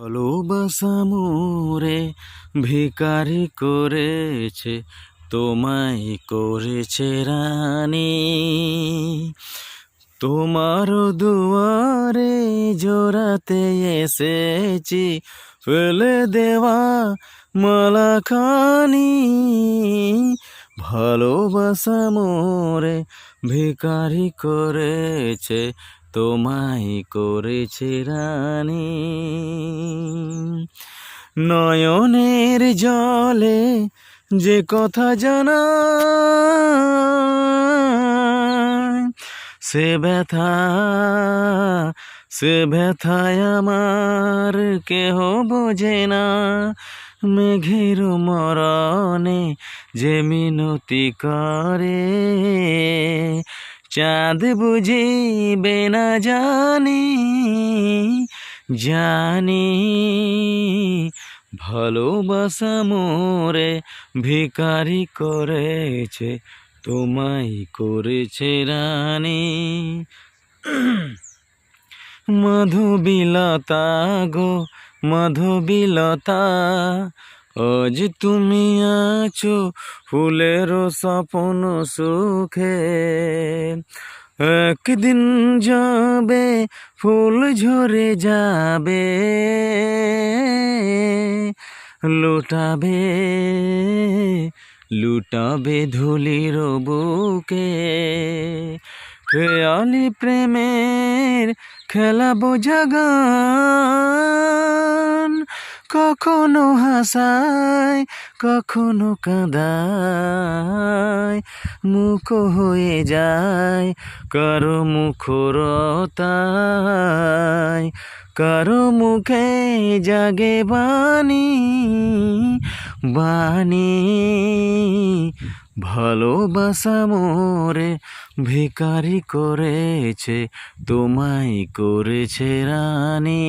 ভালোবাসা মোরে ভিখারি করেছে, তোমায় করেছে রানী। তোমার দুয়ারে জোড়াতে এসেছি, ফেলে দেওয়া মালাখানি। ভালোবাসা মোরে ভিখারি করেছে, তোমায় করেছে রানী। নয়নের জলে যে কথা জানা, সে ব্যথায় আমার কেহ বোঝে না। মেঘের মরণে যে মিনতি করে, চাঁদ বুঝিবে না জানি। ভালোবাসা মোরে ভিখারি করেছে, তোমায় করেছে রানী। মধুবিলতা গো মধুবিলতা, আজ তুমি আছো ফুলের স্বপ্ন সুখে। একদিন যাবে ফুল ঝরে যাবে, লুটাবে ধুলির বুকে। খেয়ালি প্রেমের খেলাবো জাগান, কখনো হাসায় কখনো কাঁদায়। মুখ হয়ে যায় কারো মুখরতায়, কারো মুখে জাগে বাণী। ভালোবাসা মোরে ভিখারি করেছে, তোমায় করেছে রানী।